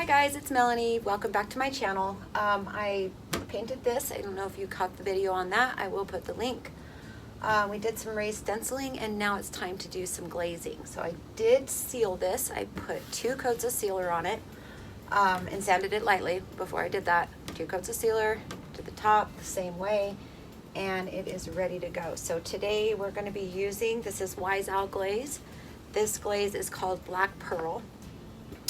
Hi guys, it's Melanie. Welcome back to my channel. I painted this. I don't know if you caught the video on that. I will put the link. We did some raised stenciling and now it's time to do some glazing. So I did seal this. I put 2 coats of sealer on it and sanded it lightly before I did that. 2 coats of sealer to the top the same way, and it is ready to go. So today we're going to be using, this is Wise Owl glaze. This glaze is called Black Pearl.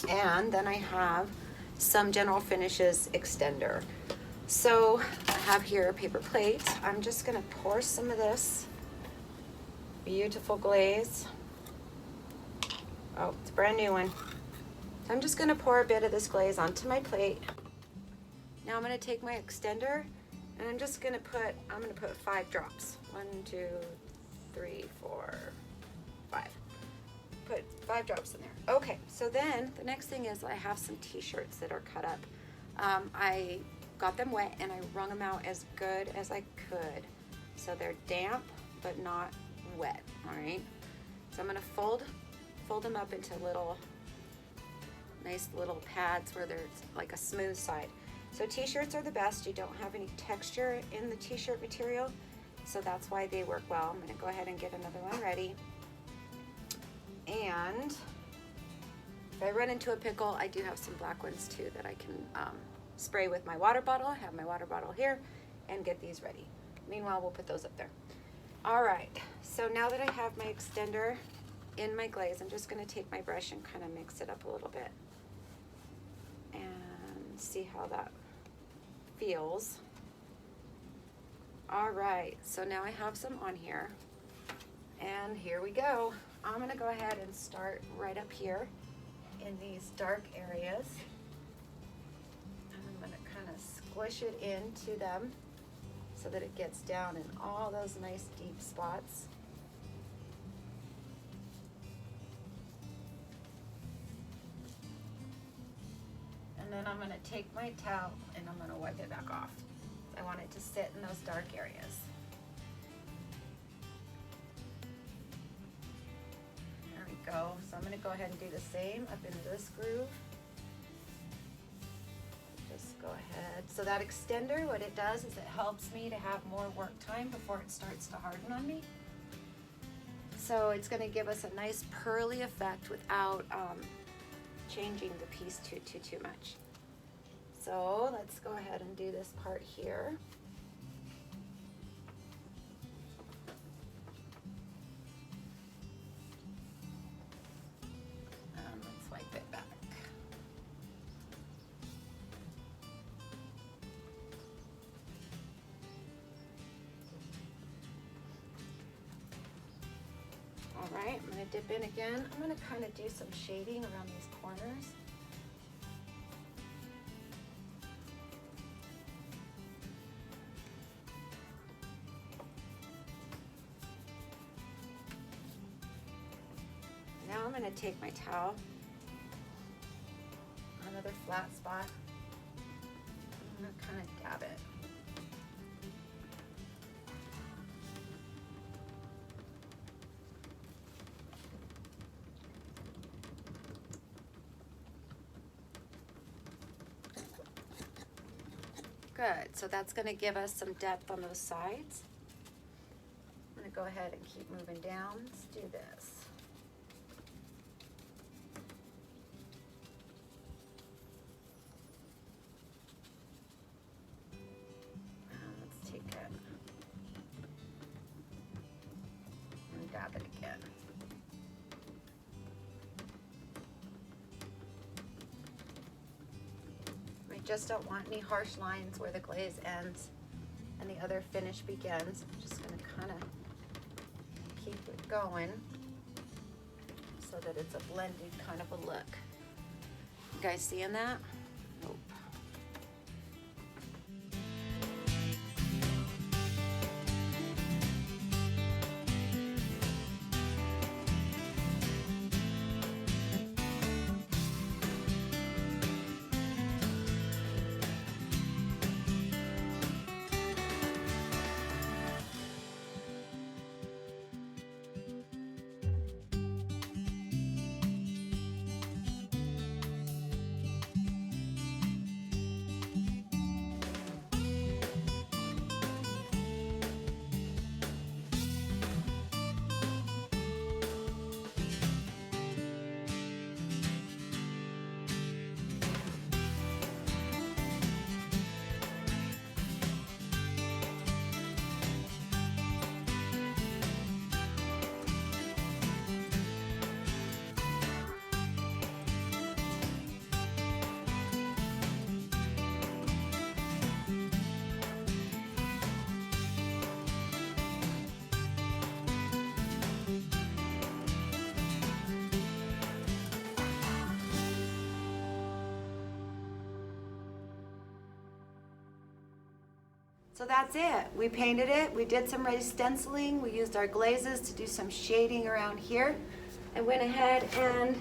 And then I have some General Finishes extender. So I have here a paper plate. I'm just gonna pour some of this beautiful glaze. Oh, it's a brand new one. So I'm just gonna pour a bit of this glaze onto my plate. Now I'm gonna take my extender and I'm gonna put 5 drops. 1, 2, 3, 4, 5. Put 5 drops in there. Okay, so then the next thing is I have some t-shirts that are cut up. I got them wet and I wrung them out as good as I could. So they're damp but not wet, all right? So I'm gonna fold them up into nice little pads where there's like a smooth side. So t-shirts are the best. You don't have any texture in the t-shirt material, so that's why they work well. I'm gonna go ahead and get another one ready. And if I run into a pickle, I do have some black ones too that I can spray with my water bottle. I have my water bottle here and get these ready. Meanwhile, we'll put those up there. All right, so now that I have my extender in my glaze, I'm just gonna take my brush and kind of mix it up a little bit and see how that feels. All right, so now I have some on here and here we go. I'm gonna go ahead and start right up here in these dark areas. And I'm gonna kind of squish it into them so that it gets down in all those nice deep spots. And then I'm gonna take my towel and I'm gonna wipe it back off. I want it to sit in those dark areas. Go. So I'm going to go ahead and do the same up into this groove. Just go ahead. So that extender, what it does is it helps me to have more work time before it starts to harden on me. So it's going to give us a nice pearly effect without changing the piece too much. So let's go ahead and do this part here. All right, I'm gonna dip in again. I'm gonna kind of do some shading around these corners. Now I'm gonna take my towel, another flat spot. I'm gonna kind of dab it. Good, so that's gonna give us some depth on those sides. I'm gonna go ahead and keep moving down. Let's do this. Let's take it and dab it again. Just don't want any harsh lines where the glaze ends and the other finish begins. I'm just going to kind of keep it going so that it's a blended kind of a look. You guys seeing that? Nope. So that's it. We painted it. We did some raised stenciling. We used our glazes to do some shading around here. I went ahead and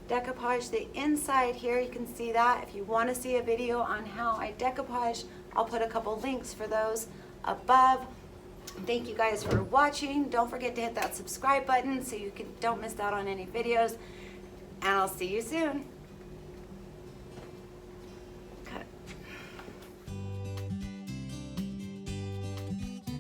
decoupaged the inside here. You can see that. If you want to see a video on how I decoupage, I'll put a couple links for those above. Thank you guys for watching. Don't forget to hit that subscribe button so you don't miss out on any videos. And I'll see you soon.